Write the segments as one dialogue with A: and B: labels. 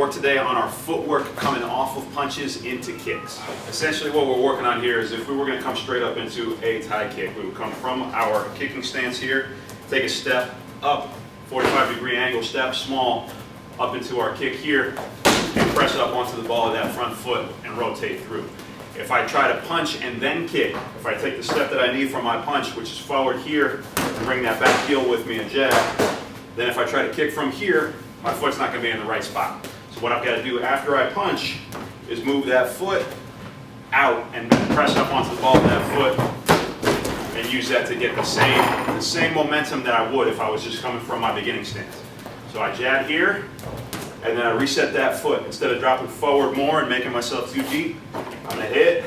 A: work today on our footwork coming off of punches into kicks. Essentially what we're working on here is if we were going to come straight up into a Thai kick, we would come from our kicking stance here, take a step up, 45-degree angle step, small, up into our kick here, and press up onto the ball of that front foot and rotate through. If I try to punch and then kick, if I take the step that I need from my punch, which is forward here, and bring that back heel with me and jab, then if I try to kick from here, my foot's not going to be in the right spot. So what I've got to do after I punch is move that foot out and press up onto the ball of that foot and use that to get the same momentum that I would if I was just coming from my beginning stance. So I jab here, and then I reset that foot. Instead of dropping forward more and making myself too deep, I'm going to hit,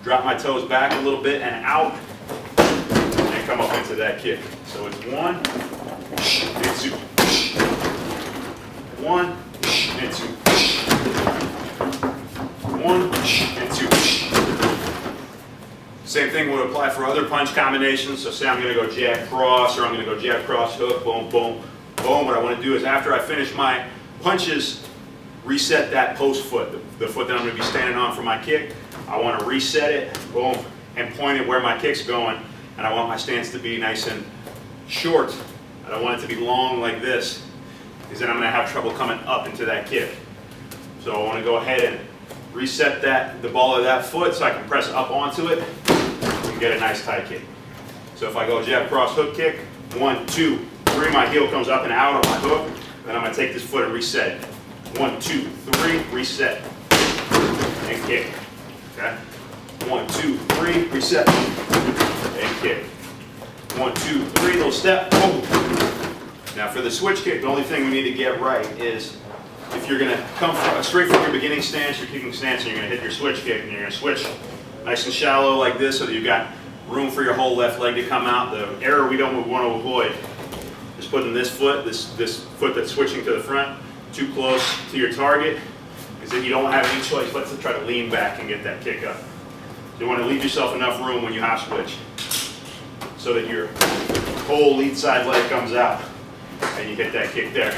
A: drop my toes back a little bit and out, and come up into that kick. So it's 1, and 2, 1, and 2, 1, and 2. Same thing would apply for other punch combinations. So say I'm going to go jab cross, or I'm going to go jab cross hook, boom, boom, boom. What I want to do is after I finish my punches, reset that post foot, the foot that I'm going to be standing on for my kick. I want to reset it, boom, and point it where my kick's going. And I want my stance to be nice and short. I don't want it to be long like this, because then I'm going to have trouble coming up into that kick. So I want to go ahead and reset the ball of that foot so I can press up onto it and get a nice Thai kick. So if I go jab cross hook kick, 1, 2, 3, my heel comes up and out on my hook. Then I'm going to take this foot and reset it. 1, 2, 3, reset, and kick. Okay? 1, 2, 3, reset, and kick. 1, 2, 3, little step, boom. Now for the switch kick, the only thing we need to get right is if you're going to come straight from your beginning stance, your kicking stance, and you're going to hit your switch kick, and you're going to switch nice and shallow like this so that you've got room for your whole left leg to come out. The error we don't want to avoid is putting this foot, this foot that's switching to the front, too close to your target, because then you don't have any choice but to try to lean back and get that kick up. So you want to leave yourself enough room when you hop switch so that your whole lead side leg comes out and you hit that kick there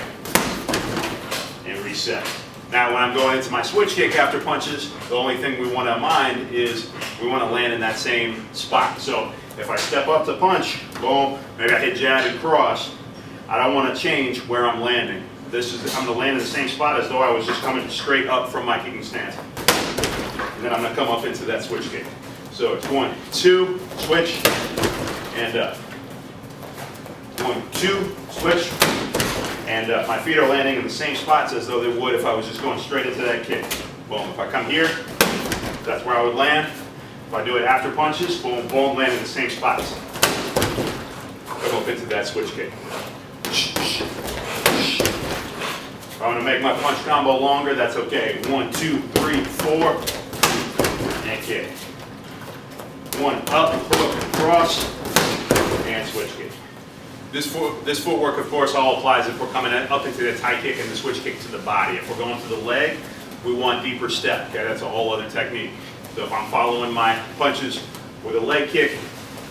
A: and reset. Now when I'm going into my switch kick after punches, the only thing we want to mind is we want to land in that same spot. So if I step up to punch, boom, maybe I hit jab and cross, I don't want to change where I'm landing. I'm going to land in the same spot as though I was just coming straight up from my kicking stance. And then I'm going to come up into that switch kick. So it's 1, 2, switch, and up. 1, 2, switch, and up. My feet are landing in the same spots as though they would if I was just going straight into that kick. Boom. If I come here, that's where I would land. If I do it after punches, boom, boom, land in the same spots. Come up into that switch kick. If I want to make my punch combo longer, that's okay. 1, 2, 3, 4, and kick. 1 up, hook, cross, and switch kick. This footwork, of course, all applies if we're coming up into the Thai kick and the switch kick to the body. If we're going to the leg, we want deeper step. Okay, that's a whole other technique. So if I'm following my punches with a leg kick,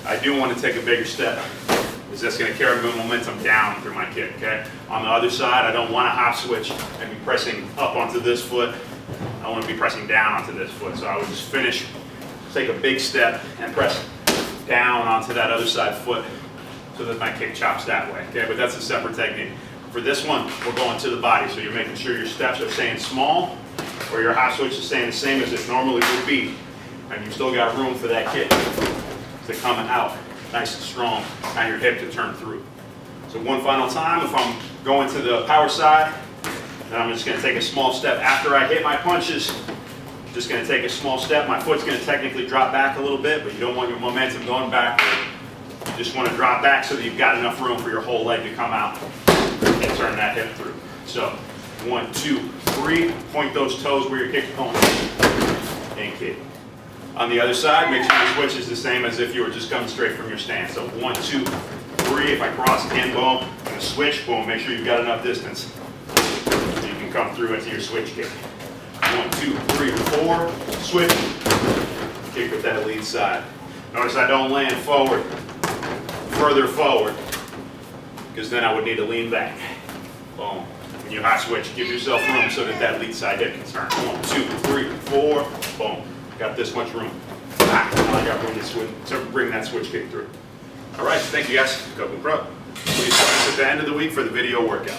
A: I do want to take a bigger step. It's just going to carry my momentum down through my kick. Okay. On the other side, I don't want to hop switch and be pressing up onto this foot. I want to be pressing down onto this foot. So I would just finish, take a big step, and press down onto that other side foot so that my kick chops that way. Okay, but that's a separate technique. For this one, we're going to the body, so you're making sure your steps are staying small, or your hop switch is staying the same as it normally would be, and you've still got room for that kick to come out nice and strong, and your hip to turn through. So one final time, if I'm going to the power side, then I'm just going to take a small step after I hit my punches. Just going to take a small step. My foot's going to technically drop back a little bit, but you don't want your momentum going backward. You just want to drop back so that you've got enough room for your whole leg to come out and turn that hip through. So 1, 2, 3, point those toes where your kick's going, and kick. On the other side, make sure your switch is the same as if you were just coming straight from your stance. So 1, 2, 3, if I cross again, boom, and a switch, boom, make sure you've got enough distance so you can come through into your switch kick. 1, 2, 3, 4, switch, kick with that lead side. Notice I don't land forward, further forward, because then I would need to lean back. Boom. When you hot switch, give yourself room so that that lead side hip can turn. 1, 2, 3, 4, boom. Got this much room. Ah, now I got room to bring that switch kick through. All right, thank you guys. Go Pro. Please join us at the end of the week for the video workout.